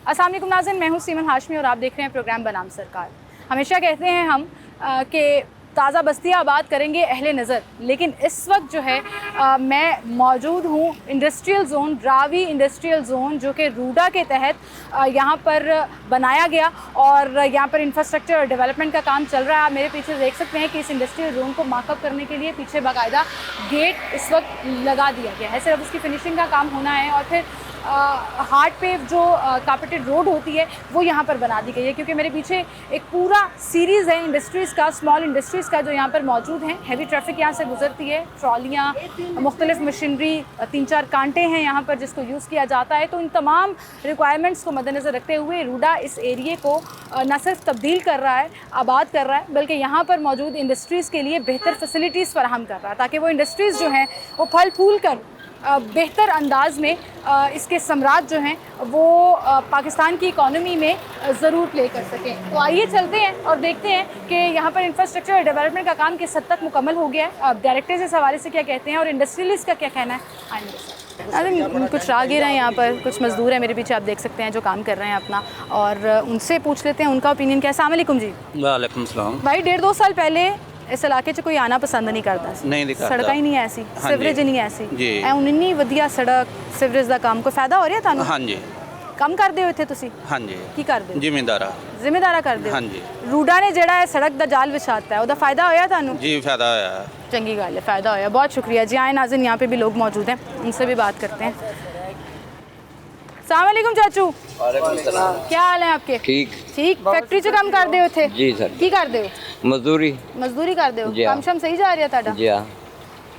अस्सलाम वालेकुम नाज़रीन, मैं हूँ सीमन हाशमी और आप देख रहे हैं प्रोग्राम बनाम सरकार। हमेशा कहते हैं हम कि ताज़ा बस्तियाँ आबाद करेंगे अहले नज़र, लेकिन इस वक्त जो है मैं मौजूद हूँ industrial zone, Ravi industrial zone, जो कि रूडा के तहत यहाँ पर बनाया गया और यहाँ पर इंफ्रास्ट्रक्चर और डेवलपमेंट का काम चल रहा है। आप मेरे पीछे देख सकते हैं कि इस इंडस्ट्रियल ज़ोन को मार्कअप करने के लिए पीछे बाकायदा गेट इस वक्त लगा दिया गया है। सिर्फ उसकी फिनिशिंग का काम होना है और फिर हार्ड पे जो कारपेटेड रोड होती है वो यहाँ पर बना दी गई है, क्योंकि मेरे पीछे एक पूरा सीरीज़ है इंडस्ट्रीज़ का, स्मॉल इंडस्ट्रीज़ का, जो यहाँ पर मौजूद हैं। हैवी ट्रैफिक यहाँ से गुजरती है, ट्रॉलियाँ, मुख्तलिफ मशीनरी, 3-4 कांटे हैं यहाँ पर जिसको यूज़ किया जाता है। तो इन तमाम रिक्वायरमेंट्स को मद्देनज़र रखते हुए रूडा इस एरिए को न सिर्फ तब्दील कर रहा है, आबाद कर रहा है, बल्कि यहाँ पर मौजूद इंडस्ट्रीज़ के लिए बेहतर फैसिलिटीज़ फराहम कर रहा है, ताकि वो इंडस्ट्रीज़ जो हैं वो फल फूल कर बेहतर अंदाज में इसके सम्राट जो हैं वो पाकिस्तान की इकॉनमी में ज़रूर प्ले कर सकें। तो आइए चलते हैं और देखते हैं कि यहाँ पर इंफ्रास्ट्रक्चर और डेवलपमेंट का काम किस हद तक मुकम्मल हो गया है, डायरेक्टर्स इस हवाले से क्या कहते हैं और इंडस्ट्रियलिस्ट का क्या कहना है। आइए कुछ राहगीर हैं यहाँ पर, कुछ मज़दूर हैं मेरे पीछे, आप देख सकते हैं, जो काम कर रहे हैं अपना, और उनसे पूछ लेते हैं उनका ओपिनियन क्या है। अस्सलाम वालेकुम जी। वालेकुम सलाम। भाई 1.5-2 साल पहले इस इलाके 'ਚ कोई आना पसंद नहीं करता सी, नहीं दिखाता, सड़क ही नहीं है ऐसी, हाँ सीवरेज जी। नहीं है ऐसी जी। ਐ ਹੁਣ ਇੰਨੀ ਵਧੀਆ ਸੜਕ ਸੀਵਰੇਜ ਦਾ ਕੰਮ ਕੋਈ ਫਾਇਦਾ ਹੋ ਰਿਹਾ ਤੁਹਾਨੂੰ? ਹਾਂਜੀ ਕੰਮ ਕਰਦੇ ਹੋ ਇੱਥੇ ਤੁਸੀਂ? ਹਾਂਜੀ ਕੀ ਕਰਦੇ ਹੋ? ਜ਼ਿਮੀਂਦਾਰਾ ਜ਼ਿੰਮੇਦਾਰਾ ਕਰਦੇ ਹੋ? ਹਾਂਜੀ रूडा ने ਜਿਹੜਾ ਹੈ ਸੜਕ ਦਾ ਜਾਲ ਵਿਛਾਤਾ है, ਉਹਦਾ फायदा ਹੋਇਆ ਤੁਹਾਨੂੰ? जी फायदा होया है। चंगी गल है, फ़ायदा होया, बहुत शुक्रिया जी। आए नाज़रीन, यहाँ पे भी लोग मौजूद हैं, उनसे भी बात करते हैं। अस्सलाम वालेकुम चाचू, क्या हाल है आपके? ठीक ठीक। फैक्ट्री 'ਚ ਕੰਮ ਕਰਦੇ ਹੋ ਇੱਥੇ? जी सर। ਕੀ ਕਰਦੇ ਹੋ? मजदूरी ਮਜ਼ਦੂਰੀ ਕਰਦੇ ਹੋ? ਜੀ ਹਾਂ। ਕੰਮ ਸ਼ਮ ਸਹੀ ਜਾ ਰਿਹਾ ਤੁਹਾਡਾ? जी हाँ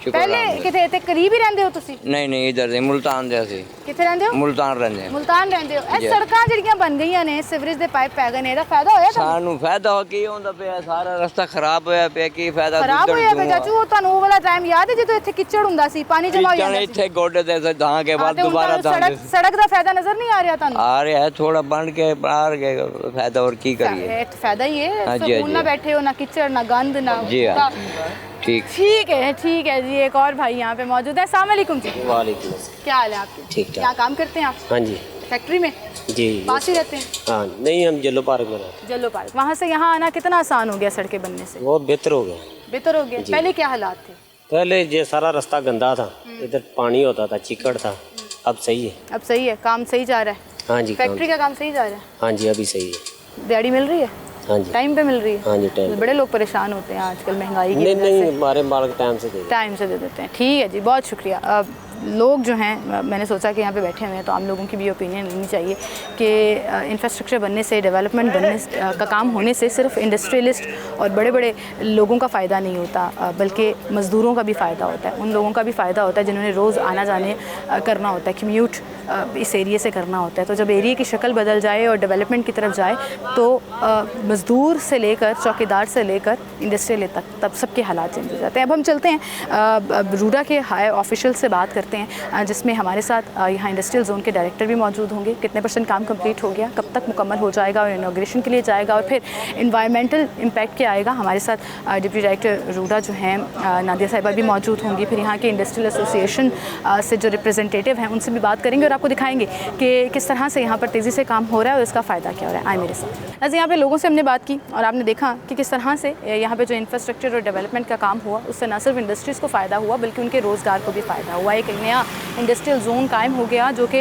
शुक्र ਪਹਿਲੇ अल्लाह। ਕਿਤੇ ਇੱਥੇ ਕਰੀਬ ਹੀ ਰਹਿੰਦੇ ਹੋ ਤੁਸੀਂ? नहीं नहीं इधर से मुल्तान जैसे ਕਿੱਥੇ ਰਹਿੰਦੇ ਹੋ? मुल्तान रहने ਮੁਲਤਾਨ ਰਹਿੰਦੇ ਹੋ। ਇਹ ਜੀ। ਸੜਕਾਂ ਜਿਹੜੀਆਂ ਬਣ ਗਈਆਂ ਨੇ, ਸੀਵਰੇਜ ਦੇ ਪਾਈਪ ਪੈ ਗਏ ਨੇ, ਇਹਦਾ ਫਾਇਦਾ ਹੋਇਆ ਤੁਹਾਨੂੰ? सानू फायदा हो की होंदा पिया सारा रास्ता खराब होया पिया की फायदा ਖਰਾਬ ਹੋਇਆ ਪਿਆ ਚਾਚੂ। ਉਹ ਤੁਹਾਨੂੰ ਉਹ ਵਾਲਾ ਟਾਈਮ ਯਾਦ ਹੈ ਜਦੋਂ ਇੱਥੇ ਕਿਚੜ ਹੁੰਦਾ ਸੀ, ਪਾਣੀ ਜਮਾ ਹੋ ਜਾਂਦਾ ਸੀ? इतने गोडे दे से धां के ਹਾਂ, बाद ਤੇ ਹੁਣ दोबारा ਤੁਹਾਨੂੰ धां ਸੜਕ ਦਾ ਫਾਇਦਾ ਨਜ਼ਰ ਨਹੀਂ ਆ ਰਿਹਾ ਤੁਹਾਨੂੰ? आ रहा है थोड़ा बन के बाहर के फायदा और की करिए। ਇਹ ਤਾਂ ਫਾਇਦਾ ਹੀ ਹੈ, हाँ जी, हाँ सुकून ना जी। बैठे हो, ना कीचड़, ना गंद, ना जी हाँ ठीक ठीक है जी। एक और भाई यहाँ पे मौजूद है। अस्सलाम वालेकुम जी। वालेकुम। क्या हाल है आपके? ठीक ठाक। क्या काम करते हैं आप? हाँ जी फैक्ट्री में जी। पास ही रहते हैं? हाँ नहीं, हम जेलो पार्क में रहते जल्लो पार्क। वहाँ से यहाँ आना कितना आसान हो गया सड़कें बनने से? हैं। बहुत बेहतर हो गया। बेहतर हो गया। जी। पहले क्या हालात थे? पहले ये सारा रास्ता गंदा था, इधर पानी होता था, चिकड़ था। अब सही है। अब सही है, काम सही जा रहा है? हाँ जी फैक्ट्री का काम सही जा रहा है? हाँ जी अभी सही है। दिहाड़ी मिल रही है? हाँ जी टाइम पे मिल रही है? हाँ जी टाइम। बड़े लोग परेशान होते हैं आजकल महंगाई की नहीं वजह नहीं से। हमारे मालिक टाइम से दे देते। टाइम से दे देते हैं। ठीक है जी, बहुत शुक्रिया। लोग जो हैं, मैंने सोचा कि यहाँ पे बैठे हुए हैं तो आम लोगों की भी ओपिनियन लेनी चाहिए कि इंफ्रास्ट्रक्चर बनने से, डेवलपमेंट बनने का काम होने से सिर्फ इंडस्ट्रियलिस्ट और बड़े बड़े लोगों का फ़ायदा नहीं होता, बल्कि मज़दूरों का भी फ़ायदा होता है, उन लोगों का भी फ़ायदा होता है जिन्होंने रोज़ आना जाने करना होता है, कम्यूट इस एरिए से करना होता है। तो जब एरिए की शक्ल बदल जाए और डेवलपमेंट की तरफ जाए तो मज़दूर से लेकर चौकीदार से लेकर इंडस्ट्रियल तक तब सबके हालात चेंज हो जाते हैं। अब हम चलते हैं रूडा के हाई ऑफिशियल से बात करते हैं, जिसमें हमारे साथ यहाँ इंडस्ट्रियल जोन के डायरेक्टर भी मौजूद होंगे। कितने % काम कंप्लीट हो गया, कब तक मुकम्मल हो जाएगा और इनॉग्रेशन के लिए जाएगा, और फिर इन्वायरमेंटल इम्पैक्ट क्या आएगा। हमारे साथ डिप्टी डायरेक्टर रूडा जो हैं नादिया साहिबा भी मौजूद होंगी। फिर यहाँ के इंडस्ट्रियल एसोसिएशन से जो रिप्रेजेंटेटिव हैं उनसे भी बात करेंगे और आपको दिखाएंगे कि किस तरह से यहाँ पर तेज़ी से काम हो रहा है और इसका फ़ायदा क्या हो रहा है। आए मेरे साथ। ऐसे यहाँ पे लोगों से हमने बात की और आपने देखा कि किस तरह से यहाँ पे जो इंफ्रास्ट्रक्चर और डेवलपमेंट का काम हुआ उससे न सिर्फ इंडस्ट्रीज़ को फ़ायदा हुआ बल्कि उनके रोज़गार को भी फ़ायदा हुआ। एक नया इंडस्ट्रियल जोन कायम हो गया जो कि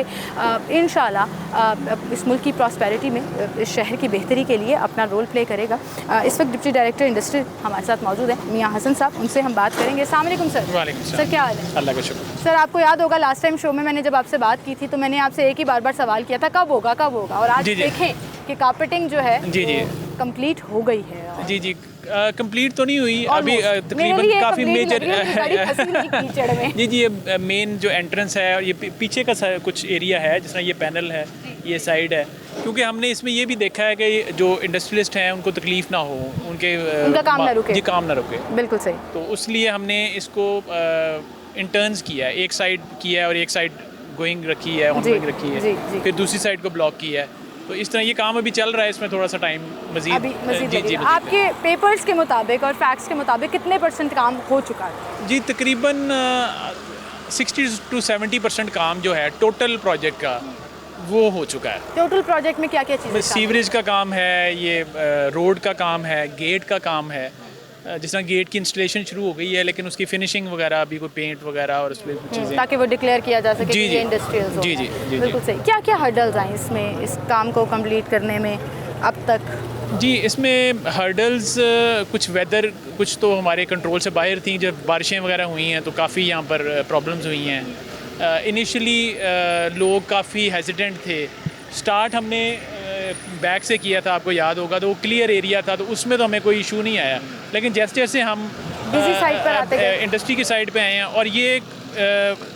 इंशाल्लाह इस मुल्क की प्रॉस्पेरिटी में, इस शहर की बेहतरी के लिए अपना रोल प्ले करेगा। इस वक्त डिप्टी डायरेक्टर इंडस्ट्री हमारे साथ मौजूद है मियाँ हसन साहब, उनसे हम बात करेंगे। अस्सलाम वालेकुम सर। वालेकुम सर, क्या हाल है? अल्लाह का शुक्र। सर, आपको याद होगा लास्ट टाइम शो में मैंने जब आपसे बात की थी तो मैंने आपसे एक ही बार सवाल किया था, कब होगा कब होगा, और आज जी, जी। देखें कि कारपेटिंग जो है जी, जी। कंप्लीट हो गई है। जी कंप्लीट तो नहीं हुई अभी, Almost। मेरे तकरीबन लिए काफ़ी complete मेजर लग रही है, बड़ी फंसी नहीं कीचड़ में। जी ये मेन जो एंट्रेंस है और ये पीछे का कुछ एरिया है, जिस तरह ये पैनल है, ये साइड है, क्योंकि हमने इसमें ये भी देखा है कि जो इंडस्ट्रियलिस्ट हैं उनको तकलीफ़ ना हो, उनका काम ना रुके। जी काम ना रुके, बिल्कुल सही। तो इसलिए हमने इसको इंटर्न्स किया है, एक साइड किया है और एक साइड गोइंग रखी है, ऑनगोइंग रखी है, जी। फिर दूसरी साइड को ब्लॉक किया है। तो इस तरह ये काम अभी चल रहा है, इसमें थोड़ा सा टाइम मजीद लगेगा। आपके पेपर्स के मुताबिक और फैक्ट्स के मुताबिक कितने % काम हो चुका है? जी तकरीबन 60 to 70% काम जो है टोटल प्रोजेक्ट का वो हो चुका है। टोटल प्रोजेक्ट में क्या क्या चीज़ें? सीवरेज का काम है, ये रोड का काम है, गेट का काम है। जिस तरह गेट की इंस्टॉलेशन शुरू हो गई है, लेकिन उसकी फिनिशिंग वगैरह अभी कोई पेंट वगैरह और उस पर कुछ चीज़ें, ताकि वो डिक्लेयर किया जा सके कि जी, ये जी। इंडस्ट्रियल जोन जी, है। जी, जी, बिल्कुल जी। सही। क्या क्या हर्डल्स आए इसमें, इस काम को कंप्लीट करने में अब तक? जी, इसमें हर्डल्स कुछ वेदर, कुछ तो हमारे कंट्रोल से बाहर थी। जब बारिशें वगैरह हुई हैं तो काफ़ी यहाँ पर प्रॉब्लम्स हुई हैं। इनिशियली लोग काफ़ी हेजिडेंट थे। स्टार्ट हमने बैक से किया था, आपको याद होगा, तो वो क्लियर एरिया था, तो उसमें तो हमें कोई इशू नहीं आया। लेकिन जैसे जैसे हम बिजी साइड पर आते गए, इंडस्ट्री की साइड पे आए हैं, और ये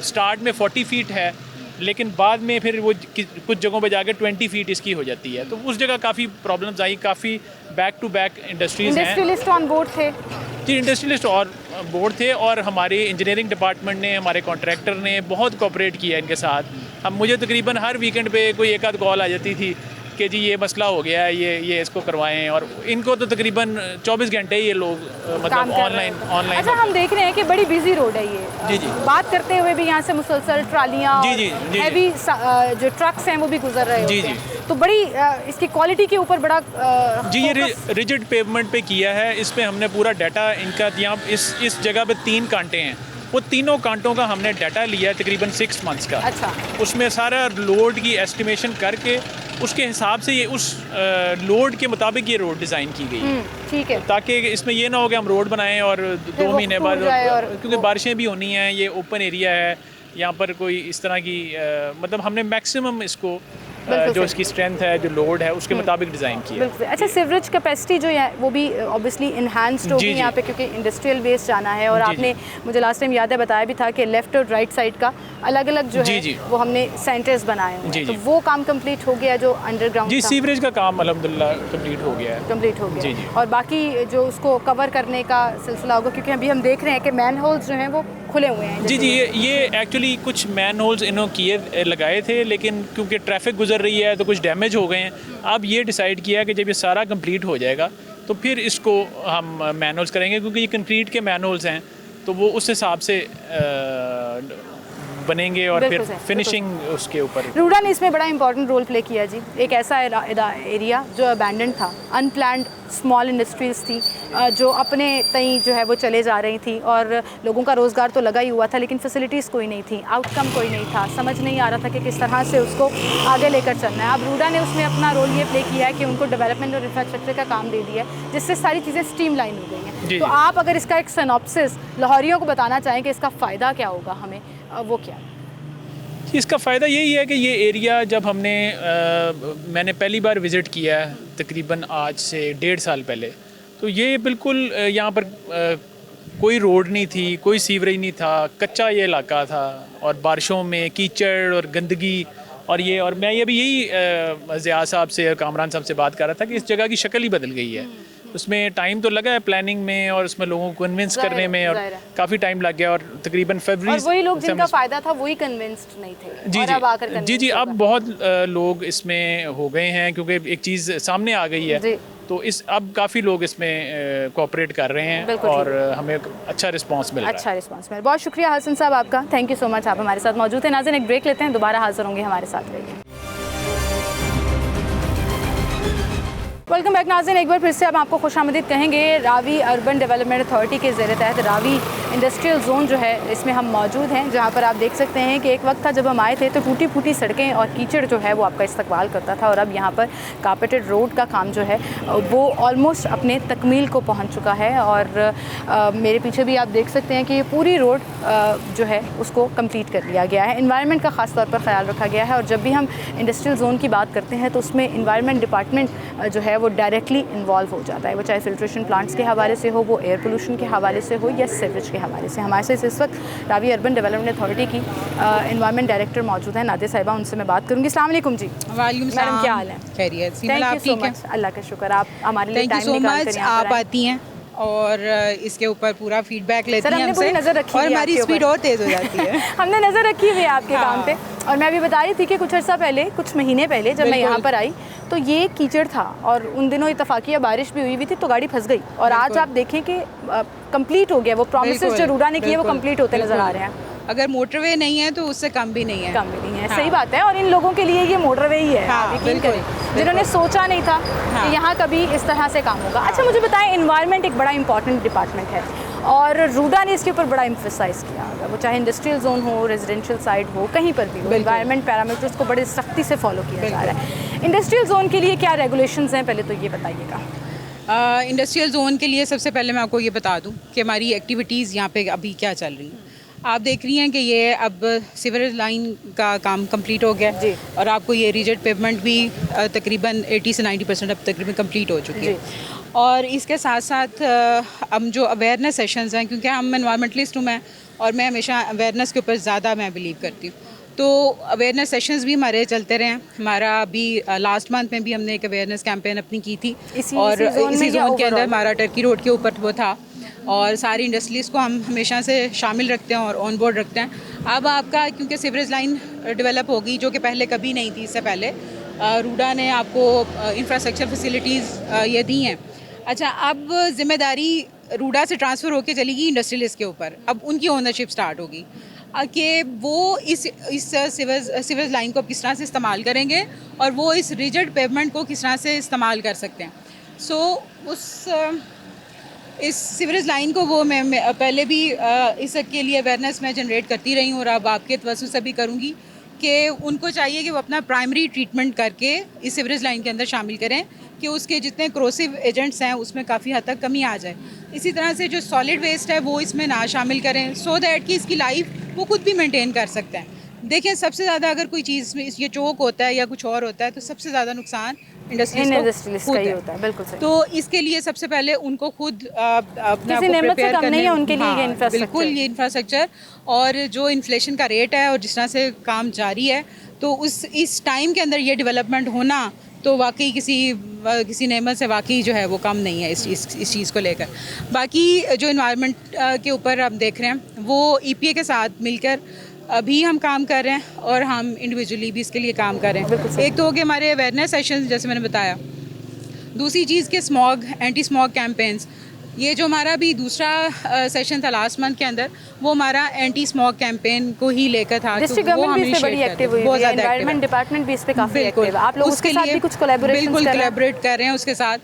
स्टार्ट में 40 फीट है, लेकिन बाद में फिर वो कुछ जगहों पे जाकर 20 फीट इसकी हो जाती है, तो उस जगह काफ़ी प्रॉब्लम्स आई। काफ़ी बैक टू बैक इंडस्ट्रीज़ हैं। इंडस्ट्रियलिस्ट ऑन बोर्ड थे? जी, इंडस्ट्रियलिस्ट और बोर्ड थे, और हमारे इंजीनियरिंग डिपार्टमेंट ने, हमारे कॉन्ट्रैक्टर ने बहुत कोऑपरेट किया इनके साथ। हम मुझे तकरीबन हर वीकेंड पे कोई एक आध कॉल आ जाती थी कि जी ये मसला हो गया है, ये इसको करवाएं, और इनको तो तकरीबन 24 घंटे ये लोग मतलब ऑनलाइन। अच्छा, हम देख रहे हैं कि बड़ी बिजी रोड है ये। जी, जी। बात करते हुए भी यहाँ से मुसलसल ट्रालियाँ, जी, जी, जी, हैवी जो ट्रक्स हैं वो भी गुजर रहे जी, होते हैं। जी। तो बड़ी इसकी क्वालिटी के ऊपर बड़ा जी, ये focus- रिजिड पेवमेंट पे किया है। इस पे हमने पूरा डाटा इनका, यहाँ इस जगह पे 3 कांटे हैं, वो तीनों कांटों का हमने डाटा लिया है तकरीबन 6 मंथ्स का। अच्छा। उसमें सारा लोड की एस्टिमेशन करके उसके हिसाब से ये उस लोड के मुताबिक ये रोड डिज़ाइन की गई है, ठीक है, ताकि इसमें ये ना हो कि हम रोड बनाएं और फिर 2 वो महीने टूट बाद, जाए और क्योंकि बारिशें भी होनी हैं, ये ओपन एरिया है, यहाँ पर कोई इस तरह की मतलब हमने मैक्सिमम इसको बिल्कुल जो सही। इसकी स्ट्रेंथ है, जो लोड है, उसके मुताबिक डिज़ाइन किया है। बिल्कुल। अच्छा, सिवरेज कैपेसिटी जो है वो भी ऑब्वियसली इन्हांस्ड होगी जी, जी। यहाँ पे, क्योंकि इंडस्ट्रियल बेस जाना है। और जी, आपने मुझे लास्ट टाइम याद है बताया भी था कि लेफ्ट और राइट साइड का अलग अलग जो जी, है जी। वो हमने सेंटर्स बनाए हुए जी, हैं। तो जी। वो काम कंप्लीट हो गया जो अंडरग्राउंड जी, था? सीवरेज का काम अल्हम्दुलिल्लाह कंप्लीट हो गया है। कंप्लीट हो गया। जी, जी। और बाकी जो उसको कवर करने का सिलसिला होगा, क्योंकि अभी हम देख रहे हैं कि मैन होल्स जो हैं वो खुले हुए हैं। जी, जैसे जी, ये एक्चुअली कुछ मैन होल्स इन्होंने किए लगाए थे, लेकिन क्योंकि ट्रैफिक गुजर रही है तो कुछ डैमेज हो गए हैं। अब ये डिसाइड किया कि जब ये सारा कंप्लीट हो जाएगा तो फिर इसको हम मैन होल्स करेंगे, क्योंकि ये कंक्रीट के मैन होल्स हैं, तो वो उस हिसाब से बनेंगे और फिर बिल्कुल सही, फिनिशिंग उसके ऊपर। रूडा ने इसमें बड़ा इंपॉर्टेंट रोल प्ले किया जी। एक ऐसा एरिया जो अबैंडन था, अनप्लान्ड स्मॉल इंडस्ट्रीज़ थी जो अपने तई जो है वो चले जा रही थी, और लोगों का रोज़गार तो लगा ही हुआ था, लेकिन फैसिलिटीज़ कोई नहीं थी, आउटकम कोई नहीं था, समझ नहीं आ रहा था कि किस तरह से उसको आगे लेकर चलना है। अब रूडा ने उसमें अपना रोल ये प्ले किया है कि उनको डेवलपमेंट और इंफ्रास्ट्रक्चर का काम दे दिया है, जिससे सारी चीज़ें स्ट्रीमलाइन हो गई हैं। जी, तो जी। आप अगर इसका एक सिनॉप्सिस लाहौरियों को बताना चाहें कि इसका फ़ायदा क्या होगा हमें, वो क्या है? इसका फ़ायदा यही है कि ये एरिया जब मैंने पहली बार विज़िट किया है तकरीबन आज से 1.5 साल पहले, तो ये बिल्कुल यहाँ पर कोई रोड नहीं थी, कोई सीवरेज नहीं था, कच्चा ये इलाका था, और बारिशों में कीचड़ और गंदगी, और मैं ये भी यही ज़िया साहब से और कामरान साहब से बात कर रहा था कि इस जगह की शक्ल ही बदल गई है। उसमें टाइम तो लगा है प्लानिंग में, और उसमें लोगों को कन्विंस करने में, और ज़ाहिर है। काफ़ी टाइम लग गया, और तकरीबन फरवरी। और वही लोग जिनका फ़ायदा था वही कन्विंस्ड नहीं थे, जी, और जी, अब आकर जी, convinced जी, अब होगा। बहुत लोग इसमें हो गए हैं, क्योंकि एक चीज़ सामने आ गई जी। है, तो अब काफ़ी लोग इसमें कोऑपरेट कर रहे हैं, बिल्कुल और हमें अच्छा रिस्पांस मिल रहा है। अच्छा रिस्पांस मिला। बहुत शुक्रिया हसन साहब आपका, थैंक यू सो मच, आप हमारे साथ मौजूद हैं। नाज़रीन, एक ब्रेक लेते हैं, दोबारा हाजिर होंगे, हमारे साथ रहिए। वेलकम बैक नाज़रीन, एक बार फिर से हम आपको खुशामदीद कहेंगे। रावी अर्बन डेवलपमेंट अथॉरिटी के ज़ेर तहत रावी इंडस्ट्रियल जोन जो है, इसमें हम मौजूद हैं, जहाँ पर आप देख सकते हैं कि एक वक्त था जब हम आए थे तो टूटी फूटी सड़कें और कीचड़ जो है वो आपका इस्तकबाल करता था, और अब यहाँ पर कारपेटेड रोड का काम जो है वो ऑलमोस्ट अपने तकमील को पहुँच चुका है। और मेरे पीछे भी आप देख सकते हैं कि ये पूरी रोड जो है उसको कम्प्लीट कर लिया गया है। इन्वायरमेंट का ख़ास तौर पर ख्याल रखा गया है, और जब भी हम इंडस्ट्रियल जोन की बात करते हैं तो उसमें इन्वायरमेंट डिपार्टमेंट जो है वो डायरेक्टली इन्वॉल्व हो जाता है, वो चाहे फिल्ट्रेशन प्लांट्स के हवाले से हो, वो एयर पोल्यूशन के हवाले से हो, या सीवरेज के हवाले से। हमारे साथ इस वक्त रावी अर्बन डेवलपमेंट अथॉरिटी की इन्वायरमेंट डायरेक्टर मौजूद है, नादिया साहिबा, उनसे मैं बात करूँगी। अस्सलाम वालेकुम जी। वालेकुम सलाम। मैडम, क्या हाल है? खैरियत। थैंक यू सो मच, अल्लाह का शुक्र, आप हमारे लिए थैंक यू टाइम सो निकाल मच, कर यहाँ आप पर आए। आती हैं और इसके ऊपर पूरा फीडबैक लेती सर, हैं हमने पूरी हमसे, नज़र रखी और हुई है हमारी आपके स्पीड ऊपर। और तेज़ हो जाती है। हमने नज़र रखी हुई है आपके हाँ। काम पे, और मैं भी बता रही थी कि कुछ अर्सा पहले, कुछ महीने पहले जब मैं बिल्कुल। यहाँ पर आई तो ये कीचड़ था, और उन दिनों इतफाकिया बारिश भी हुई थी तो गाड़ी फंस गई, और आज बिल्कुल। आप देखें कि कंप्लीट हो गया, वो प्रॉमिसेस जो बिल्कुल, रूडा ने किए वो बिल्कुल, कंप्लीट होते नज़र आ बिल्कुल। रहे हैं। अगर मोटरवे नहीं है तो उससे कम भी नहीं है। कम भी नहीं है, हाँ। सही बात है। और इन लोगों के लिए ये मोटरवे ही है, हाँ, आप यकीन बिल्कुल, करें, जिन्होंने सोचा नहीं था हाँ। कि यहाँ कभी इस तरह से काम होगा। अच्छा मुझे बताएं, इन्वायरमेंट एक बड़ा इंपॉर्टेंट डिपार्टमेंट है और रूडा ने इसके ऊपर बड़ा एम्फेसाइज किया, अगर वो चाहे इंडस्ट्रियल जोन हो, रेजिडेंशियल साइड हो, कहीं पर भी हो, इन्वायरमेंट पैरामीटर्स को बड़े सख्ती से फॉलो किया जा रहा है। इंडस्ट्रियल जोन के लिए क्या रेगुलेशंस हैं, पहले तो ये बताइएगा। इंडस्ट्रियल जोन के लिए सबसे पहले मैं आपको ये बता दूं कि हमारी एक्टिविटीज़ यहाँ पे अभी क्या चल रही हैं। आप देख रही हैं कि ये अब सीवरेज लाइन का काम कंप्लीट हो गया जी। और आपको ये रिजिड पेवमेंट भी तकरीबन 80 से 90% अब तकरीबन कंप्लीट हो चुकी है। और इसके साथ साथ हम जो अवेयरनेस सेशंस हैं, क्योंकि हम एनवायरमेंटलिस्ट हूँ मैं, और मैं हमेशा अवेयरनेस के ऊपर ज़्यादा मैं बिलीव करती हूँ, तो अवेयरनेस सेशंस भी हमारे चलते रहे हैं। हमारा अभी लास्ट मंथ में भी हमने एक अवेयरनेस कैंपेन अपनी की थी और इसी जोन के अंदर हमारा टर्की रोड के ऊपर वो था और सारी इंडस्ट्रीज़ को हम हमेशा से शामिल रखते हैं और ऑन बोर्ड रखते हैं। अब आपका क्योंकि सीवरेज लाइन डेवलप होगी जो कि पहले कभी नहीं थी, इससे पहले रूडा ने आपको इंफ्रास्ट्रक्चर फैसिलिटीज़ ये दी हैं। अच्छा, अब जिम्मेदारी रूडा से ट्रांसफ़र होकर चलेगी इंडस्ट्रियलिस्ट के ऊपर। अब उनकी ओनरशिप स्टार्ट होगी कि वो इस सीवरेज लाइन को किस तरह से इस्तेमाल करेंगे और वो इस रिजिड पेवमेंट को किस तरह से इस्तेमाल कर सकते हैं। इस सीवरेज लाइन को वो मैं पहले भी इसके लिए अवेयरनेस मैं जनरेट करती रही हूँ और अब आपके तवज्जो से भी करूँगी कि उनको चाहिए कि वो अपना प्राइमरी ट्रीटमेंट करके इस सीवरेज लाइन के अंदर शामिल करें कि उसके जितने क्रोसिव एजेंट्स हैं उसमें काफ़ी हद तक कमी आ जाए। इसी तरह से जो सॉलिड वेस्ट है वो इसमें ना शामिल करें, सो दैट कि इसकी लाइफ वो खुद भी मेंटेन कर सकते हैं। देखिए, सबसे ज़्यादा अगर कोई चीज़ में ये चोक होता है या कुछ और होता है तो सबसे ज़्यादा नुकसान इंडस्ट्रियलिस्ट का ही होता है। बिल्कुल सही। तो इसके लिए सबसे पहले उनको खुद अपने आप को नेमत से प्रिपेयर कम करने, नहीं है उनके लिए ये इंफ्रास्ट्रक्चर। बिल्कुल, ये इंफ्रास्ट्रक्चर और जो इन्फ्लेशन का रेट है और जिस तरह से काम जारी है, तो इस टाइम के अंदर ये डेवलपमेंट होना तो वाकई किसी नेमत से वाकई जो है वो कम नहीं है इस चीज़ को लेकर। बाकी जो इन्वायरमेंट के ऊपर आप देख रहे हैं वो EPA के साथ मिलकर अभी हम काम कर रहे हैं और हम इंडिविजुअली भी इसके लिए काम कर रहे हैं। एक तो हो गए हमारे अवेयरनेस सेशन जैसे मैंने बताया, दूसरी चीज़ के स्मॉग, एंटी स्मॉग कैंपेन्स, ये जो हमारा भी दूसरा सेशन था लास्ट मंथ के अंदर, वो हमारा एंटी स्मॉग कैंपेन को ही लेकर था। डिस्ट्रिक्ट गवर्नमेंट भी इस पे बड़ी एक्टिव हुई है, एनवायरनमेंट डिपार्टमेंट भी इस पे काफी एक्टिव है। आप लोग उसके साथ भी कुछ कोलैबोरेट कर रहे हैं उसके साथ,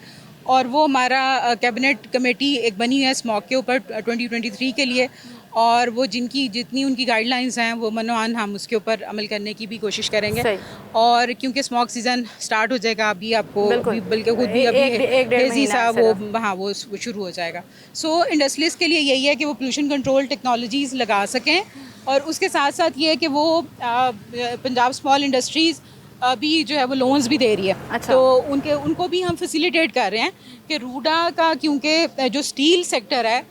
और वो हमारा कैबिनेट कमेटी एक बनी है स्मॉग के ऊपर 2023 के लिए, और वो जितनी उनकी गाइडलाइंस हैं वो मनोआन हम उसके ऊपर अमल करने की भी कोशिश करेंगे। और क्योंकि स्मॉग सीज़न स्टार्ट हो जाएगा अभी, आपको बल्कि खुद भी अभी हेज़ी सा वो शुरू हो जाएगा। सो इंडस्ट्रीज़ के लिए यही है कि वो पोल्यूशन कंट्रोल टेक्नोलॉजीज़ लगा सकें, और उसके साथ साथ ये है कि वो पंजाब स्मॉल इंडस्ट्रीज़ अभी जो है वो लोन्स भी दे रही है। अच्छा। तो उनको भी हम फैसिलिटेट कर रहे हैं कि रूडा का, क्योंकि जो स्टील सेक्टर है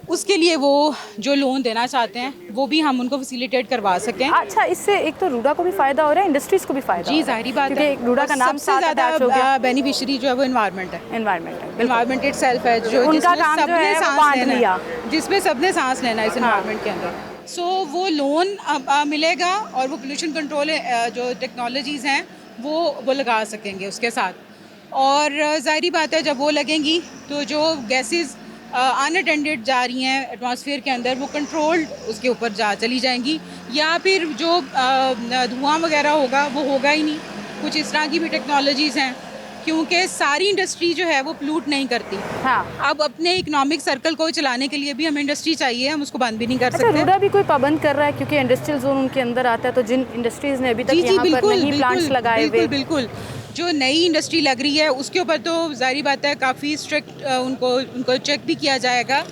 उसके लिए वो जो लोन देना चाहते हैं वो भी हम उनको फैसिलिटेट करवा सकें। अच्छा, इससे एक तो रूडा को भी फायदा हो रहा है, इंडस्ट्रीज को भी फायदा। जी, जाहिर बात है, रूडा का नाम सबसे ज़्यादा बेनिफिशियरी जो है वो एनवायरनमेंट है। एनवायरनमेंट इटसेल्फ है जो उनका काम जो है वो बांट लिया, जिसमें सबने सांस लेना है इस एनवायरनमेंट के अंदर। सो वो लोन मिलेगा और वो पोल्यूशन कंट्रोल जो टेक्नोलॉजीज़ हैं वो लगा सकेंगे उसके साथ। और ज़ाहिर बात है जब वो लगेंगी तो जो गैसेस अनअटेंडेड जा रही हैं एटमॉस्फेयर के अंदर वो कंट्रोल्ड उसके ऊपर चली जाएंगी, या फिर जो धुआं वगैरह होगा वो होगा ही नहीं। कुछ इस तरह की भी टेक्नोलॉजीज़ हैं, क्योंकि सारी इंडस्ट्री जो है वो पोल्यूट नहीं करती। हाँ। अब अपने इकोनॉमिक सर्कल को चलाने के लिए भी हमें इंडस्ट्री चाहिए, हम उसको बंद भी नहीं कर सकते। रूडा भी कोई पाबंद कर रहा है क्योंकि इंडस्ट्रियल जोन उनके अंदर आता है, तो जिन इंडस्ट्रीज ने अभी तक यहाँ पर नहीं प्लांट्स लगाए हुए, बिल्कुल जो नई इंडस्ट्री लग रही है उसके ऊपर तो जाहिर बात है काफ़ी स्ट्रिक्ट उनको चेक भी किया जाएगा,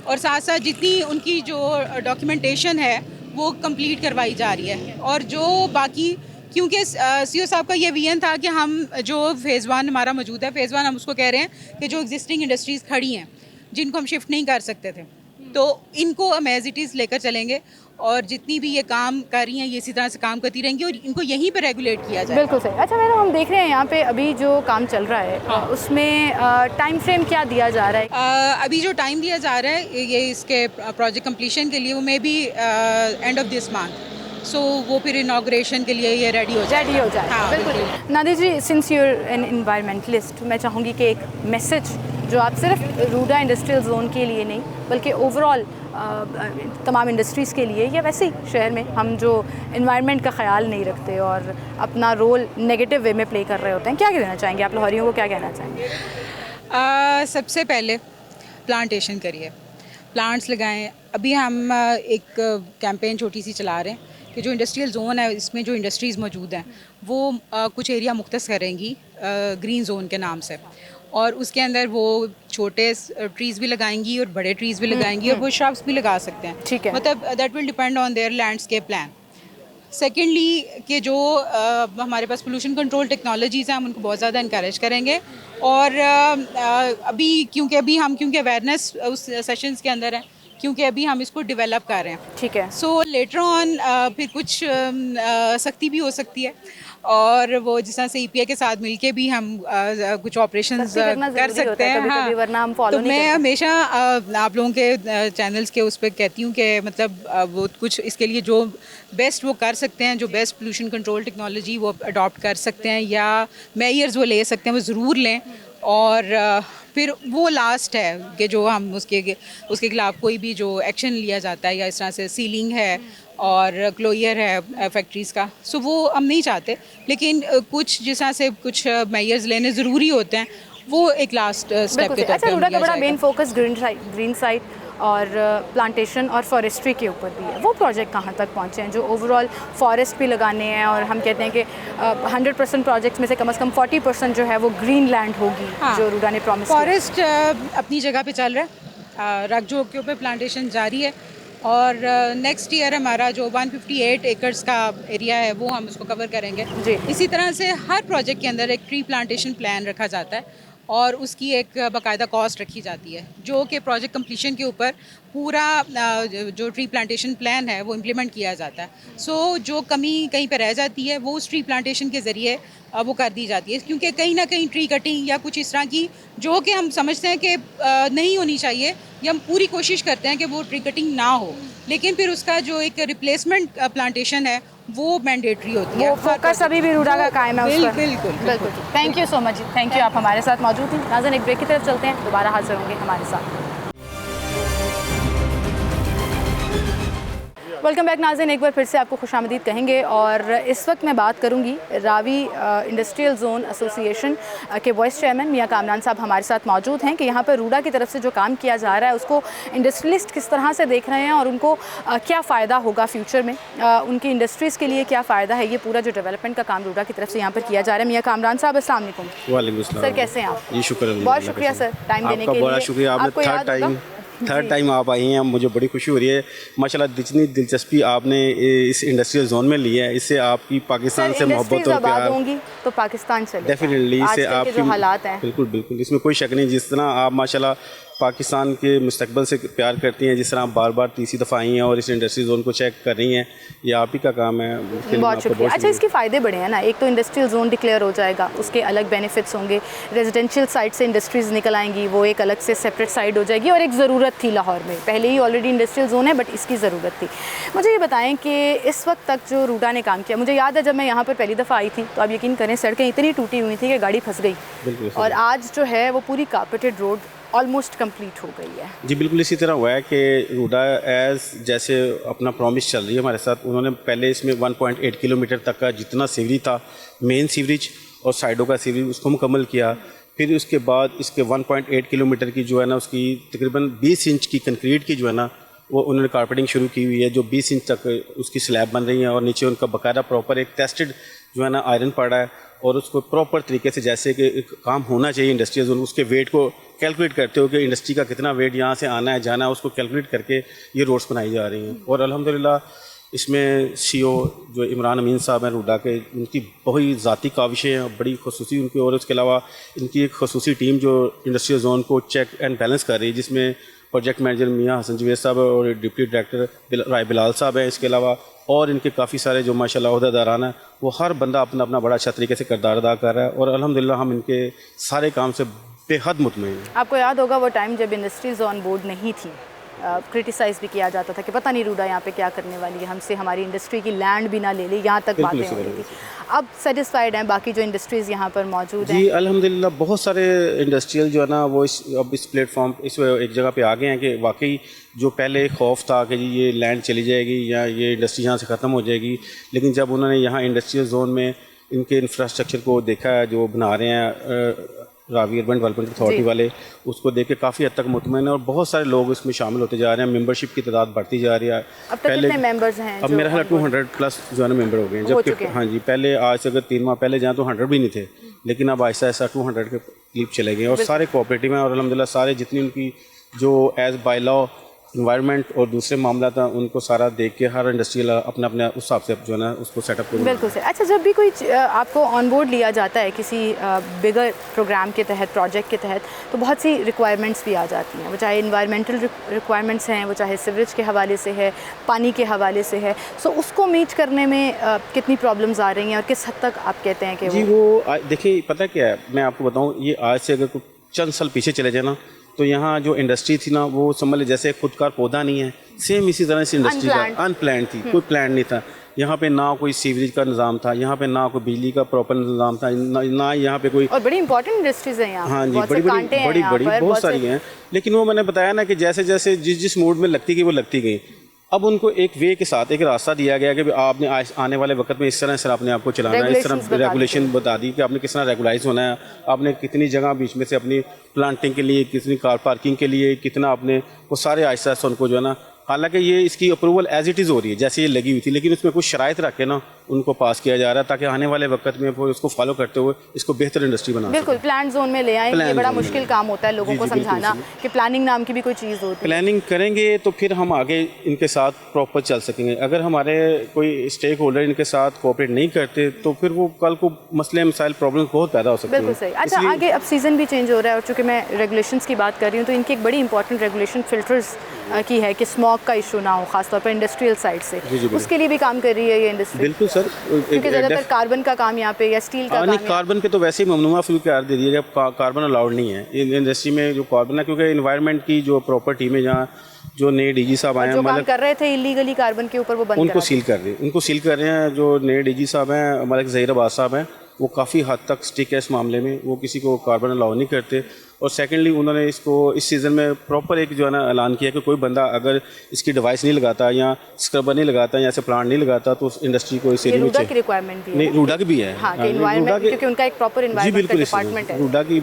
और साथ साथ जितनी उनकी जो डॉक्यूमेंटेशन है वो कंप्लीट करवाई जा रही है। और जो बाकी, क्योंकि CEO साहब का ये विजन था कि हम जो फ़ेज़ 1 हमारा मौजूद है, फ़ेज़ 1 हम उसको कह रहे हैं कि जो एग्जिस्टिंग इंडस्ट्रीज़ खड़ी हैं जिनको हम शिफ्ट नहीं कर सकते थे, तो इनको हम एज इट इज़ लेकर चलेंगे, और जितनी भी ये काम कर रही हैं ये इसी तरह से काम करती रहेंगी और इनको यहीं पर रेगुलेट किया जाए। बिल्कुल सही। अच्छा मैडम, हम देख रहे हैं यहाँ पे अभी जो काम चल रहा है, हाँ, उसमें टाइम फ्रेम क्या दिया जा रहा है? अभी जो टाइम दिया जा रहा है ये इसके प्रोजेक्ट कंप्लीशन के लिए वो maybe end of this month, so वो फिर इनाग्रेशन के लिए ये रेडी हो जाए। हाँ, बिल्कुल। Nadir ji, since you are an environmentalist, मैं चाहूँगी कि एक मैसेज जो आप सिर्फ रूडा इंडस्ट्रियल जोन के लिए नहीं बल्कि ओवरऑल तमाम इंडस्ट्रीज़ के लिए, या वैसे ही शहर में हम जो इन्वायरमेंट का ख्याल नहीं रखते और अपना रोल नेगेटिव वे में प्ले कर रहे होते हैं? क्या कहना चाहेंगे आप लाहौरियों को, क्या कहना चाहेंगे? सबसे पहले प्लांटेशन करिए, प्लांट्स लगाएं। अभी हम एक कैंपेन छोटी सी चला रहे हैं कि जो इंडस्ट्रियल जोन है इसमें जो इंडस्ट्रीज़ मौजूद हैं वो कुछ एरिया मुख्तस करेंगी ग्रीन जोन के नाम से, और उसके अंदर वो छोटे ट्रीज़ भी लगाएंगी और बड़े ट्रीज़ भी लगाएंगी और वो श्रब्स भी लगा सकते हैं। ठीक है। मतलब that will depend on their landscape plan. Secondly कि जो हमारे पास पोल्यूशन कंट्रोल टेक्नोलॉजीज़ हैं हम उनको बहुत ज़्यादा इनकरेज करेंगे, और अभी क्योंकि अवेयरनेस उस सेशंस के अंदर है, क्योंकि अभी हम इसको डेवलप कर रहे हैं। ठीक है। सो लेटर ऑन फिर कुछ सख्ती भी हो सकती है, और वो जिस तरह से EPA के साथ मिलके भी हम कुछ ऑपरेशंस कर सकते हैं। कभी-कभी, वरना हम फॉलो तो नहीं मैं करते। हमेशा आप लोगों के चैनल्स के उस पर कहती हूँ कि मतलब वो कुछ इसके लिए जो बेस्ट वो कर सकते हैं, जो बेस्ट पोल्यूशन कंट्रोल टेक्नोलॉजी वो अडॉप्ट कर सकते हैं या मेजर्स वो ले सकते हैं, वो ज़रूर लें। और फिर वो लास्ट है कि जो हम उसके खिलाफ कोई भी जो एक्शन लिया जाता है, या इस तरह से सीलिंग है और क्लोजर है फैक्ट्रीज़ का, सो वो हम नहीं चाहते, लेकिन कुछ जिस तरह से कुछ मेजर्स लेने ज़रूरी होते हैं, वो एक लास्ट स्टेप के तौर अच्छा, पे रूडा का लिया बड़ा जाएगा। मेन फोकस ग्रीन साइड और प्लांटेशन और फॉरेस्ट्री के ऊपर भी है। वो प्रोजेक्ट कहाँ तक पहुँचे हैं जो ओवरऑल फॉरेस्ट भी लगाने हैं, और हम कहते हैं कि 100% प्रोजेक्ट्स में से कम 40% जो है वो ग्रीन लैंड होगी, हाँ। जो रूडा ने प्रॉमिस किया। फॉरेस्ट अपनी जगह पे चल रहा है, रकजो के ऊपर प्लांटेशन जारी है, और नेक्स्ट ईयर हमारा जो 158 एकर्स का एरिया है वो हम उसको कवर करेंगे जी। इसी तरह से हर प्रोजेक्ट के अंदर एक ट्री प्लांटेशन प्लान रखा जाता है, और उसकी एक बाकायदा कॉस्ट रखी जाती है, जो कि प्रोजेक्ट कंप्लीशन के ऊपर पूरा जो ट्री प्लांटेशन प्लान है वो इम्प्लीमेंट किया जाता है। सो जो कमी कहीं पर रह जाती है वो उस ट्री प्लांटेशन के ज़रिए वो कर दी जाती है, क्योंकि कहीं ना कहीं ट्री कटिंग या कुछ इस तरह की जो कि हम समझते हैं कि नहीं होनी चाहिए, या हम पूरी कोशिश करते हैं कि वो ट्री कटिंग ना हो, लेकिन फिर उसका जो एक रिप्लेसमेंट प्लांटेशन है वो मैंडेटरी होती है। वो फोकस अभी भी रूडा का कायम है उस पर। बिल्कुल बिल्कुल। Thank you so much, thank you, आप हमारे साथ मौजूद हैं। नाज़रीन, एक ब्रेक की तरफ चलते हैं, दोबारा हाजिर होंगे हमारे साथ। वेलकम बैक नाज़रीन, एक बार फिर से आपको खुशामदीद कहेंगे, और इस वक्त मैं बात करूंगी रावी इंडस्ट्रियल जोन एसोसिएशन के वाइस चेयरमैन मियां कामरान साहब हमारे साथ मौजूद हैं कि यहाँ पर रूडा की तरफ से जो काम किया जा रहा है उसको इंडस्ट्रियलिस्ट किस तरह से देख रहे हैं, और उनको क्या फ़ायदा होगा फ्यूचर में, उनकी इंडस्ट्रीज़ के लिए क्या फ़ायदा है, ये पूरा जो डेवलपमेंट का काम रूडा की तरफ से यहाँ पर किया जा रहा है। मियां कामरान साहब, अस्सलाम वालेकुम। वालेकुम अस्सलाम। सर, कैसे हैं आप? जी शुक्र, बहुत शुक्रिया सर टाइम देने के लिए। बड़ा शुक्रिया, आपने आपको याद होगा? थर्ड टाइम आप आई हैं, मुझे बड़ी खुशी हो रही है माशाल्लाह। जितनी दिलचस्पी आपने इस इंडस्ट्रियल जोन में ली है, इससे आपकी पाकिस्तान से मोहब्बत और प्यार होंगी तो पाकिस्तान चलेगा। डेफिनेटली इससे आजकल के जो हालात हैं, बिल्कुल बिल्कुल इसमें कोई शक नहीं। जिस तरह आप माशाल्लाह पाकिस्तान के मुस्तकबिल से प्यार करती हैं, जिस तरह आप बार बार तीसरी दफ़ा आई हैं और इस इंडस्ट्री जोन को चेक कर रही हैं, ये आप ही का काम है। बहुत शुक्रिया। अच्छा, इसके फ़ायदे बड़े हैं ना, एक तो इंडस्ट्रियल जोन डिक्लेयर हो जाएगा, उसके अलग बेनिफिट्स होंगे, रेजिडेंशियल साइड से इंडस्ट्रीज़ निकल आएंगी, वो एक अलग से सेपरेट साइड हो जाएगी, और एक ज़रूरत थी लाहौर में, पहले ही ऑलरेडी इंडस्ट्रियल जोन है बट इसकी ज़रूरत थी। मुझे ये बताएं कि इस वक्त तक जो रूडा ने काम किया, मुझे याद है जब मैं यहाँ पर पहली दफ़ा आई थी तो आप यकीन करें सड़कें इतनी टूटी हुई थी कि गाड़ी फंस गई, और आज जो है वो पूरी कारपेटेड रोड ऑलमोस्ट कंप्लीट हो गई है। जी बिल्कुल इसी तरह हुआ है कि रूडा एज जैसे अपना प्रॉमिस चल रही है हमारे साथ, उन्होंने पहले इसमें 1.8 किलोमीटर तक का जितना सीवरेज था, मेन सीवरेज और साइडों का सीवरेज, उसको मुकम्मल किया। फिर उसके बाद इसके 1.8 किलोमीटर की जो है ना उसकी तकरीबन 20 इंच की कंक्रीट की जो है ना वो उन्होंने कारपेटिंग शुरू की हुई है, जो 20 इंच तक उसकी स्लैब बन रही है, और नीचे उनका बाकायदा प्रॉपर एक टेस्टेड जो है ना आयरन पड़ा है, और उसको प्रॉपर तरीके से जैसे कि एक काम होना चाहिए इंडस्ट्रियल जोन, उसके वेट को कैलकुलेट करते हो कि इंडस्ट्री का कितना वेट यहाँ से आना है जाना है, उसको कैलकुलेट करके ये रोड्स बनाई जा रही हैं। और अल्हम्दुलिल्लाह इसमें CEO जो इमरान अमीन साहब हैं रूडा के, उनकी बहुत ज़ाती काविशें हैं, बड़ी खसूसी उनकी, और उसके अलावा इनकी एक खसूसी टीम जो इंडस्ट्रियल जोन को चेक एंड बैलेंस कर रही है, जिसमें प्रोजेक्ट मैनेजर मियाँ हसन जवेद साहब और डिप्टी डायरेक्टर राय बिलाल साहब हैं। इसके अलावा और इनके काफ़ी सारे जो माशाल्लाह ओहदेदारान हैं, वो हर बंदा अपना अपना बड़ा अच्छा तरीके से किरदार अदा कर रहा है, और अल्हम्दुलिल्लाह हम इनके सारे काम से बेहद मुतमईन हैं। आपको याद होगा वो टाइम जब इंडस्ट्रीज ऑन बोर्ड नहीं थी, क्रिटिसाइज़ भी किया जाता था कि पता नहीं रूडा यहाँ पे क्या करने वाली है, हमसे हमारी इंडस्ट्री की लैंड भी ना ले ली, यहाँ तक बातें हो रही थी। अब सेटिस्फाइड हैं बाकी जो इंडस्ट्रीज़ यहाँ पर मौजूद हैं? जी अल्हम्दुलिल्लाह, बहुत सारे इंडस्ट्रियल जो है ना वो अब इस प्लेटफॉर्म इस एक जगह पे आ गए हैं कि वाकई जो पहले खौफ था कि जी ये लैंड चली जाएगी या ये इंडस्ट्री यहाँ से ख़त्म हो जाएगी, लेकिन जब उन्होंने यहाँ इंडस्ट्रियल जोन में इनके इंफ्रास्ट्रक्चर को देखा है जो बना रहे हैं रावी अर्बन डेवलपमेंट अथॉरिटी वाले, उसको देख के काफ़ी हद तक मुतमईन है और बहुत सारे लोग इसमें शामिल होते जा रहे हैं। मेंबरशिप की तादाद बढ़ती जा रही है। अब तक कितने मेंबर्स हैं? अब मेरा ख्याल 200+ जो है ना मेंबर हो गए हैं, जबकि हाँ जी पहले आज से अगर 3 माह पहले जाएँ तो 100 भी नहीं थे, लेकिन अब ऐसा ऐसा 200 के करीब चले गए और सारे कोऑपरेटिव हैं और अल्हम्दुलिल्लाह सारे जितनी उनकी जो एज़ बाय लॉ इन्वायरमेंट और दूसरे मामला था उनको सारा देख के हर इंडस्ट्रियल अपने अपने उस हिसाब से जो है ना उसको सेटअप करें। बिल्कुल सर। अच्छा, जब भी कोई आपको ऑन बोर्ड लिया जाता है किसी बिगर प्रोग्राम के तहत, प्रोजेक्ट के तहत, तो बहुत सी रिक्वायरमेंट्स भी आ जाती हैं, वो चाहे इन्वायरमेंटल रिक्वायरमेंट्स हैं, वो चाहे सीवरेज के हवाले से है, पानी के हवाले से है, सो उसको मीट करने में कितनी प्रॉब्लम्स आ रही हैं और किस हद तक आप कहते हैं कि जी वो देखिए पता क्या है, मैं आपको बताऊँ, ये आज से अगर चंद साल पीछे चले जाए ना तो यहाँ जो इंडस्ट्री थी ना वो समझ लीजिए जैसे खुदकार पौधा नहीं है, सेम इसी तरह से इंडस्ट्री था, अनप्लान्ड थी, कोई प्लान नहीं था। यहाँ पे ना कोई सीवरेज का निज़ाम था, यहाँ पे ना कोई बिजली का प्रॉपर निज़ाम था, ना यहाँ पे कोई, और बड़ी इंपॉर्टेंट इंडस्ट्रीज हैं यहाँ। हाँ जी बड़ी बहुत सारी हैं, लेकिन वो मैंने बताया ना कि जैसे जैसे जिस मूड में लगती गई वो लगती गई। अब उनको एक वे के साथ एक रास्ता दिया गया कि आपने आने वाले वक्त में इस तरह से अपने आप को चलाना है, इस तरह रेगुलेशन बता दी कि आपने किस तरह रेगुलाइज होना है, आपने कितनी जगह बीच में से अपनी प्लांटिंग के लिए, कितनी कार पार्किंग के लिए, कितना आपने, वो सारे आहिस्ता आहिस्ता उनको जो है ना, हालांकि ये इसकी अप्रूवल एज इट इज़ हो रही है जैसे ये लगी हुई थी, लेकिन उसमें कुछ शराइत रख के ना उनको पास किया जा रहा है ताकि आने वाले वक्त में वो उसको फॉलो करते हुए इसको बेहतर इंडस्ट्री बना। बिल्कुल, प्लान जोन में ले आए, ये बड़ा मुश्किल काम होता है लोगों को समझाना कि प्लानिंग नाम की भी कोई चीज़ होती है। प्लानिंग करेंगे तो फिर हम आगे इनके साथ प्रॉपर चल सकेंगे। अगर हमारे कोई स्टेक होल्डर इनके साथ कोऑपरेट नहीं करते तो फिर वो कल को मसले मसाइल प्रॉब्लम बहुत पैदा हो सकते हैं। बिल्कुल सही। अच्छा, आगे अब सीज़न भी चेंज हो रहा है और चूँकि मैं रेगुलेशंस की बात कर रही हूँ तो इनकी एक बड़ी इंपॉर्टेंट रेगुलेशन फिल्टर्स की है कि स्मॉग का इशू ना हो, खासतौर पर इंडस्ट्रियल साइड से, उसके लिए भी काम कर रही है ये इंडस्ट्री। बिल्कुल सर, क्योंकि ज़्यादातर कार्बन का काम यहाँ पे या स्टील का नहीं, कार्बन पे तो वैसे ही ममनुआ फ्यूल करार दे दिया गया, कार्बन अलाउड नहीं है इंडस्ट्री में जो कार्बन है, क्योंकि इन्वायरमेंट की जो प्रॉपर टीम है जहाँ जो नए डीजी साहब आए हैं, मतलब कर रहे थे इलीगली कार्बन के ऊपर, वो बंद उनको सील कर रहे हैं। जो नए डीजी साहब हैं मलिक ज़हीर अब्बास साहब हैं, वो काफ़ी हद तक स्टिक है इस मामले में, वो किसी को कार्बन अलाउ नहीं करते। और सेकेंडली उन्होंने इसको इस सीज़न में प्रॉपर एक जो है ना ऐलान किया कि कोई बंदा अगर इसकी डिवाइस नहीं लगाता या स्क्रबर नहीं लगाता या ऐसे प्लांट नहीं लगाता तो उस इंडस्ट्री को इस एरिया में रूडा की रिक्वायरमेंट भी है। नहीं, रूडा की भी है, हाँ, क्योंकि उनका एक प्रॉपर एनवायरनमेंट का डिपार्टमेंट है। रूडा की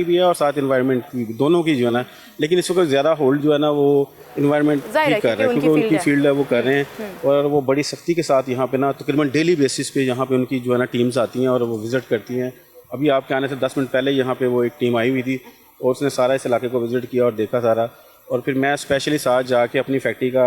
भी है और साथ एनवायरनमेंट की, दोनों की जो है ना, लेकिन इस वक्त ज़्यादा होल्ड जो है ना वो इन्वायरमेंट भी कर रहे हैं क्योंकि उनकी फील्ड है, वो कर रहे हैं और वो बड़ी सख्ती के साथ यहाँ पे ना तकरीबन डेली बेसिस पे यहाँ पे उनकी जो है ना टीम्स आती हैं और वो विज़िट करती हैं। अभी आपके आने से 10 मिनट पहले यहाँ पे वो एक टीम आई हुई थी और उसने सारा इस इलाके को विज़िट किया और देखा सारा, और फिर मैं स्पेशली साथ जाके अपनी फैक्ट्री का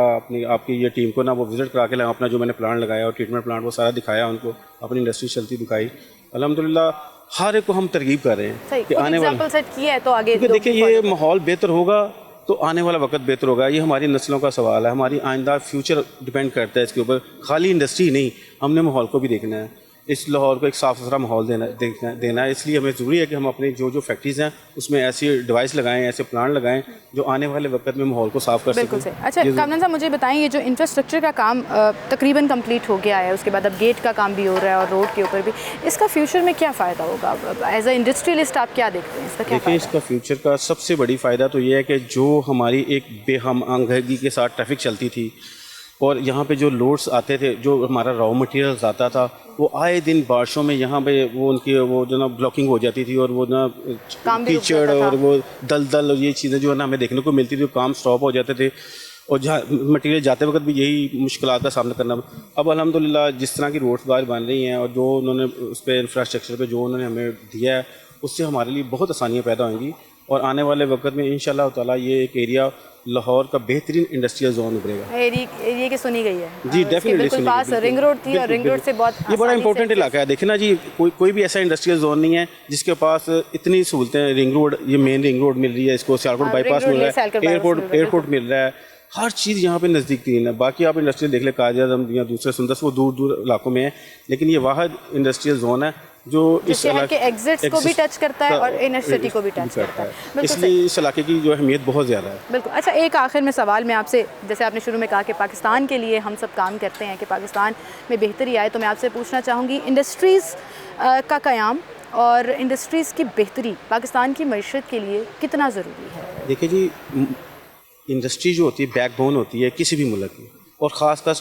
आपकी ये टीम को ना वो विज़िट करा के लाया, अपना जो मैंने प्लांट लगाया और ट्रीटमेंट प्लांट वो सारा दिखाया उनको, अपनी इंडस्ट्री चलती दिखाई। अल्हम्दुलिल्लाह हर एक को हम तरगीब कर रहे हैं कि आने वाला सेट किया है तो आगे देखिए ये माहौल बेहतर होगा तो आने वाला वक्त बेहतर होगा। ये हमारी नस्लों का सवाल है, हमारी आइंदा फ्यूचर डिपेंड करता है इसके ऊपर। खाली इंडस्ट्री नहीं, हमने माहौल को भी देखना है, इस लाहौर को एक साफ़ सुथरा माहौल देना है। इसलिए हमें ज़रूरी है कि हम अपनी जो फैक्ट्रीज़ हैं उसमें ऐसी डिवाइस लगाएं, ऐसे प्लांट लगाएं जो आने वाले वक्त में माहौल को साफ़ कर सकें। अच्छा कामरान साहब, मुझे बताएं ये जो इंफ्रास्ट्रक्चर का काम तकरीबन कंप्लीट हो गया है, उसके बाद अब गेट का काम भी हो रहा है और रोड के ऊपर भी, इसका फ्यूचर में क्या फ़ायदा होगा? एज अ इंडस्ट्रियलिस्ट आप क्या देखते हैं इसका? देखिए इसका फ्यूचर का सबसे बड़ी फ़ायदा तो ये है कि जो हमारी एक बेहम आंगगी के साथ ट्रैफिक चलती थी और यहाँ पे जो लोड्स आते थे, जो हमारा रॉ मटेरियल्स आता था, वो आए दिन बारिशों में यहाँ पे वो उनकी वो जो ना ब्लॉकिंग हो जाती थी और वो ना कीचड़ और वो दलदल और ये चीज़ें जो है ना हमें देखने को मिलती थी, काम स्टॉप हो जाते थे और जहाँ मटेरियल जाते वक्त भी यही मुश्किलात का सामना करना। अब अल्हम्दुलिल्लाह जिस तरह की रोड्स बार बन रही हैं और जो उन्होंने उस पर इंफ्रास्ट्रक्चर पर जो उन्होंने हमें दिया है उससे हमारे लिए बहुत आसानियाँ पैदा होंगी और आने वाले वक्त में इंशाल्लाह ताला ये एक एरिया लाहौर का बेहतरीन इंडस्ट्रियल जोन उभरेगा। एरिया की सुनी गई है जी, डेफिनेटली पास रिंग रोड थी और रिंग रोड से बहुत ये बड़ा इंपॉर्टेंट इलाका है। देखिए ना जी, कोई भी ऐसा इंडस्ट्रियल जोन नहीं है जिसके पास इतनी सहूलतें, रिंग रोड, ये मेन रिंग रोड मिल रही है, इसको सियालकोट बाईपास मिल रहा है, एयरपोर्ट मिल रहा है, हर चीज़ यहाँ पे नज़दीक तीन है। बाकी आप इंडस्ट्रियल देख लें, कायद-ए-आज़म या दूसरे सुंदर वो दूर दूर इलाकों में है, लेकिन ये वाहिद इंडस्ट्रियल जोन है जो जो शहर के एग्जिट्स को भी टच करता है और इनर सिटी को भी टच करता है। बिल्कुल सही। इसलिए इस इलाके की जो अहमियत बहुत ज़्यादा है। बिल्कुल। अच्छा, एक आखिर में सवाल मैं आपसे, जैसे आपने शुरू में कहा कि पाकिस्तान के लिए हम सब काम करते हैं कि पाकिस्तान में बेहतरी आए, तो मैं आपसे पूछना चाहूँगी इंडस्ट्रीज़ का क़याम और इंडस्ट्रीज़ की बेहतरी पाकिस्तान की मईशत के लिए कितना ज़रूरी है? देखिए जी, इंडस्ट्री जो होती है बैकबोन होती है किसी भी मुल्क की, और ख़ासकर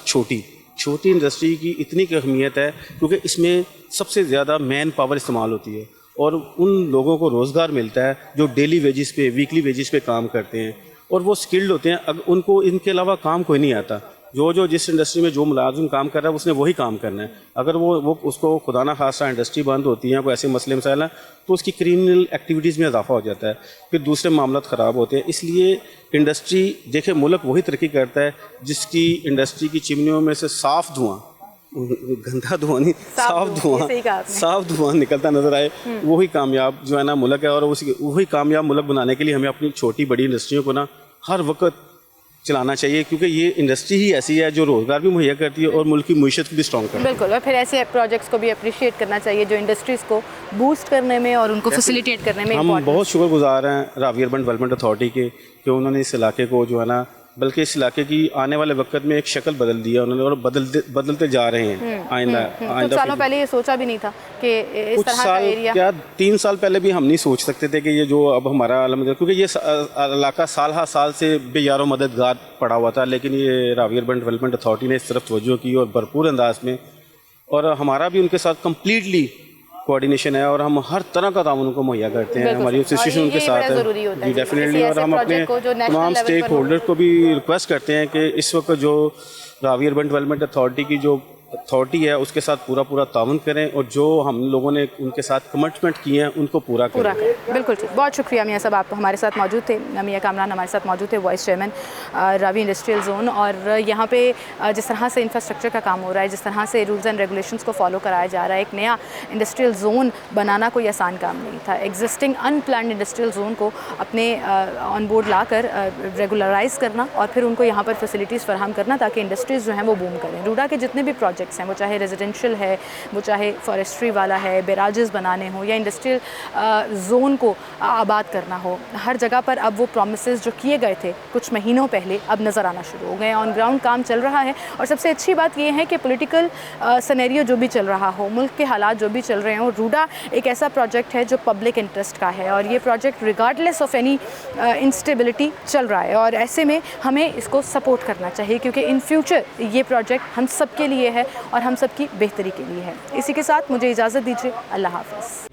छोटी इंडस्ट्री की इतनी की अहमियत है क्योंकि इसमें सबसे ज़्यादा मैन पावर इस्तेमाल होती है और उन लोगों को रोज़गार मिलता है जो डेली वेजिस पे, वीकली वेजिस पे काम करते हैं और वो स्किल्ड होते हैं। अगर उनको इनके अलावा काम कोई नहीं आता, जो जिस इंडस्ट्री में जो मुलाजिम काम कर रहा है उसने वही काम करना है। अगर वो उसको खुदा ना खासा इंडस्ट्री बंद होती है, कोई ऐसे मसले मसाइल हैं, तो उसकी क्रिमिनल एक्टिविटीज़ में इजाफा हो जाता है, फिर दूसरे मामलात ख़राब होते हैं। इसलिए इंडस्ट्री, देखिए मुल्क वही तरक्की करता है जिसकी इंडस्ट्री की चिमनियों में से साफ़ धुआँ, गंदा धुआं नहीं, साफ धुआं निकलता नजर आए, वही कामयाब जो है ना मुल्क है। और वही कामयाब मुल्क बनाने के लिए हमें अपनी छोटी बड़ी इंडस्ट्रियों को ना हर वक्त चलाना चाहिए, क्योंकि ये इंडस्ट्री ही ऐसी है जो रोज़गार भी मुहैया करती है और मुल्क की मईशत को भी स्ट्रॉन्ग करती है। बिल्कुल। और फिर ऐसे प्रोजेक्ट्स को भी अप्रिशिएट करना चाहिए जो इंडस्ट्रीज़ को बूस्ट करने में और उनको फैसिलिटेट करने में हम बहुत शुक्रगुजार हैं रावी अर्बन डेवलपमेंट अथॉरिटी के कि उन्होंने इस इलाके को जो है ना, बल्कि इस इलाके की आने वाले वक्त में एक शक्ल बदल दी है उन्होंने, और बदलते जा रहे हैं आइंदा। कुछ सालों पहले ये सोचा भी नहीं था कि इस तरह का एरिया, क्या 3 साल पहले भी हम नहीं सोच सकते थे कि ये जो अब हमारा अलहमदिल्ला, क्योंकि ये इलाका साल हर साल से बेयारो मददगार पड़ा हुआ था, लेकिन ये रावी अर्बन डेवलपमेंट अथॉरिटी ने इस तरफ तवज्जो की और भरपूर अंदाज में, और हमारा भी उनके साथ कम्प्लीटली कोऑर्डिनेशन है और हम हर तरह का ताउन उनको मुहैया करते हैं। हमारी एसोसिएशन उनके साथ है जी, डेफिनेटली। और हम अपने तमाम स्टेक होल्डर को भी रिक्वेस्ट करते हैं कि इस वक्त जो रावी अर्बन डेवलपमेंट अथॉरिटी की जो अथॉरिटी है उसके साथ पूरा ताउन करें और जो हम लोगों ने उनके साथ कमिटमेंट किए हैं उनको पूरा करें। बिल्कुल ठीक। बहुत शुक्रिया मियाँ साहब, आप हमारे साथ मौजूद थे। मियाँ कामरान हमारे साथ मौजूद थे, vice chairman Ravi industrial zone. और यहाँ पे जिस तरह से इंफ्रास्ट्रक्चर का काम हो रहा है, जिस तरह से रूल्स एंड रेगुलेशंस को फॉलो कराया जा रहा है, एक नया इंडस्ट्रियल जोन बनाना कोई आसान काम नहीं था। एग्जिस्टिंग अनप्लान्ड इंडस्ट्रियल जोन को अपने ऑन बोर्ड ला कर रेगुलराइज करना और फिर उनको यहाँ पर फैसिलिटीज़ फराहम करना ताकि इंडस्ट्रीज़ जो हैं वो बूम करें। रूडा के जितने भी प्रोजेक्ट्स हैं, वो चाहे रेजिडेंशियल है, वो चाहे फॉरेस्ट्री वाला है, बैराजेस बनाने हो या इंडस्ट्रियल जोन को आबाद करना हो, हर जगह पर अब वो प्रॉमिसेस जो किए गए थे कुछ महीनों पहले अब नज़र आना शुरू हो गए। ऑन ग्राउंड काम चल रहा है और सबसे अच्छी बात ये है कि पॉलिटिकल सिनेरियो जो भी चल रहा हो, मुल्क के हालात जो भी चल रहे हों, रूडा एक ऐसा प्रोजेक्ट है जो पब्लिक इंटरेस्ट का है और ये project regardless of any instability चल रहा है और ऐसे में हमें इसको सपोर्ट करना चाहिए क्योंकि इन फ्यूचर ये प्रोजेक्ट हम सब के लिए है और हम सब की बेहतरी के लिए है। इसी के साथ मुझे इजाज़त दीजिए। अल्लाह हाफ़िज़।